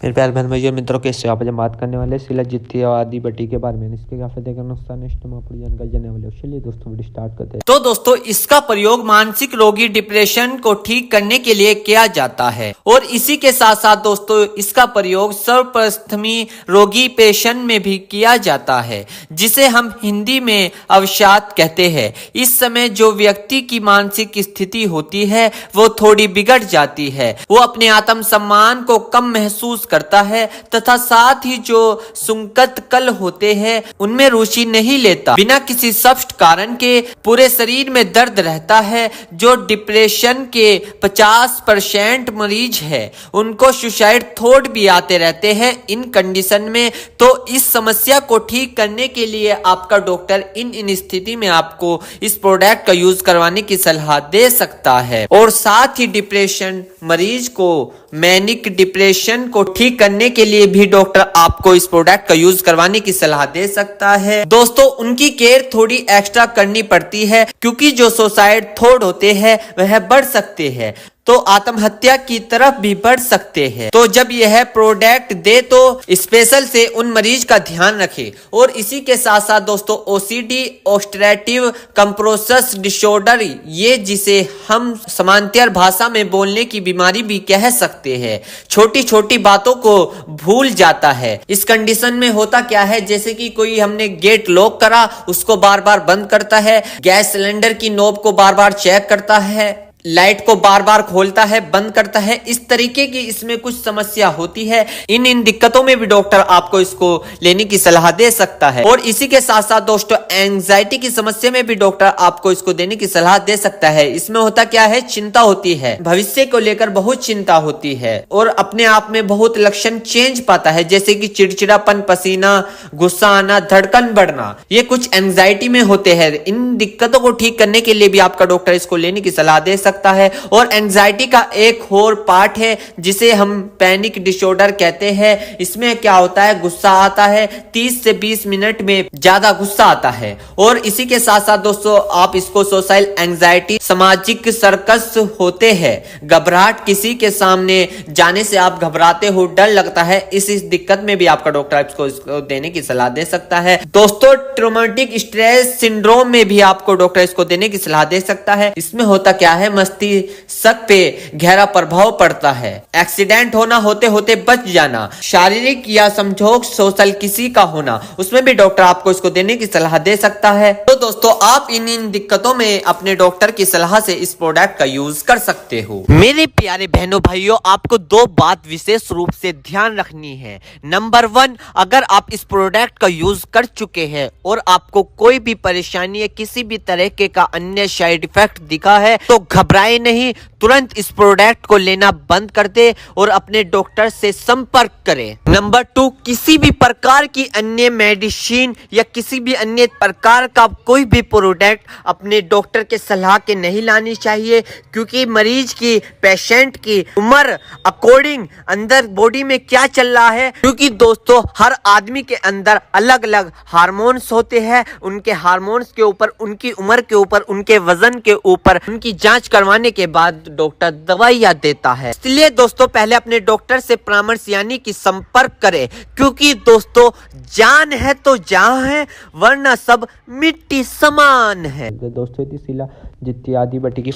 मेरे प्यारे बहन भाइयों मित्रों, कैसे आप? आज हम बात करने वाले सिला जित्ती और आदि बटी के बारे में। इसके क्या फायदे का नुकसान पूरी जानकारी जानने वाले। चलिए दोस्तों वीडियो स्टार्ट करते हैं। तो दोस्तों, इसका प्रयोग मानसिक रोगी डिप्रेशन को ठीक करने के लिए किया जाता है और इसी के साथ साथ दोस्तों इसका प्रयोग सर्वप्रथमी रोगी पेशेंट में भी किया जाता है, जिसे हम हिंदी में अवसाद कहते हैं। इस समय जो व्यक्ति की मानसिक स्थिति होती है वो थोड़ी बिगड़ जाती है। वो अपने आत्म सम्मान को कम महसूस करता है तथा साथ ही जो सुंकत कल होते हैं उनमें रुचि नहीं लेता। बिना किसी स्पष्ट कारण के पूरे शरीर में दर्द रहता है। जो डिप्रेशन के 50% मरीज है उनको सुसाइड थॉट भी आते रहते हैं इन कंडीशन में। तो इस समस्या को ठीक करने के लिए आपका डॉक्टर इन स्थिति में आपको इस प्रोडक्ट का यूज करवाने की सलाह दे सकता है। और साथ ही डिप्रेशन मरीज को मैनिक डिप्रेशन को ठीक करने के लिए भी डॉक्टर आपको इस प्रोडक्ट का यूज करवाने की सलाह दे सकता है। दोस्तों, उनकी केयर थोड़ी एक्स्ट्रा करनी पड़ती है क्योंकि जो सुसाइड थॉट होते हैं वह बढ़ सकते हैं, तो आत्महत्या की तरफ भी बढ़ सकते हैं। तो जब यह प्रोडक्ट दे तो स्पेशल से उन मरीज का ध्यान रखें। और इसी के साथ साथ दोस्तों ओसीडी ऑब्स्ट्रक्टिव कंप्रेसिव डिसऑर्डर, ये जिसे हम समानांतर भाषा में बोलने की बीमारी भी कह सकते हैं, छोटी छोटी बातों को भूल जाता है। इस कंडीशन में होता क्या है, जैसे कि कोई हमने गेट लॉक करा उसको बार बार बंद करता है, गैस सिलेंडर की नोब को बार बार चेक करता है, लाइट को बार बार खोलता है बंद करता है, इस तरीके की इसमें कुछ समस्या होती है। इन दिक्कतों में भी डॉक्टर आपको इसको लेने की सलाह दे सकता है। और इसी के साथ साथ दोस्तों एंजाइटी की समस्या में भी डॉक्टर आपको इसको देने की सलाह दे सकता है। इसमें होता क्या है, चिंता होती है, भविष्य को लेकर बहुत चिंता होती है और अपने आप में बहुत लक्षण चेंज पाता है, जैसे कि चिड़चिड़ापन, पसीना, गुस्सा आना, धड़कन बढ़ना, ये कुछ एंजाइटी में होते हैं। इन दिक्कतों को ठीक करने के लिए भी आपका डॉक्टर इसको लेने की सलाह दे सकता है। और एंजाइटी का एक और पार्ट है जिसे हम पैनिक डिसऑर्डर कहते हैं। इसमें क्या होता है, गुस्सा आता है, 30 से 20 मिनट में ज्यादा गुस्सा आता है। और इसी के साथ साथ दोस्तों आप इसको सोशल एंजाइटी, सामाजिक सर्कस होते हैं, घबराहट, किसी के सामने जाने से आप घबराते हो, डर लगता है, इस दिक्कत में भी आपका डॉक्टर इसको देने की सलाह दे सकता है। दोस्तों ट्रॉमेटिक स्ट्रेस सिंड्रोम में भी आपको डॉक्टर इसको देने की सलाह दे सकता है। इसमें होता क्या है, मस्तिष्क पे गहरा प्रभाव पड़ता है, एक्सीडेंट होना, होते होते बच जाना, शारीरिक या समझौक सोशल किसी का होना, उसमें भी डॉक्टर आपको इसको देने की सलाह दे सकता है। तो दोस्तों आप इन दिक्कतों में अपने डॉक्टर की सलाह से इस प्रोडक्ट का यूज कर सकते हो। मेरे प्यारे बहनों भाइयों, आपको दो बात विशेष रूप से ध्यान रखनी है। नंबर 1, अगर आप इस प्रोडक्ट का यूज कर चुके हैं और आपको कोई भी परेशानी या किसी भी तरीके का अन्य साइड इफेक्ट दिखा है तो घबराए नहीं, तुरंत इस प्रोडक्ट को लेना बंद कर दे और अपने डॉक्टर से संपर्क करें। नंबर 2, किसी भी प्रकार की अन्य मेडिसिन या किसी भी अन्य प्रकार का कोई भी प्रोडक्ट अपने डॉक्टर के सलाह के नहीं लानी चाहिए, क्योंकि मरीज की, पेशेंट की उम्र अकॉर्डिंग अंदर बॉडी में क्या चल रहा है, क्योंकि दोस्तों हर आदमी के अंदर अलग अलग हार्मोन्स होते हैं। उनके हार्मोन्स के ऊपर, उनकी उम्र के ऊपर, उनके वजन के ऊपर उनकी जांच करवाने के बाद डॉक्टर दवाइयां देता है। इसलिए दोस्तों पहले अपने डॉक्टर से परामर्श यानी कि संपर्क करें, क्योंकि दोस्तों जान है तो जहां है, वरना सब मिट्टी समान है। दोस्तों सिला जित्ती आदि बटी की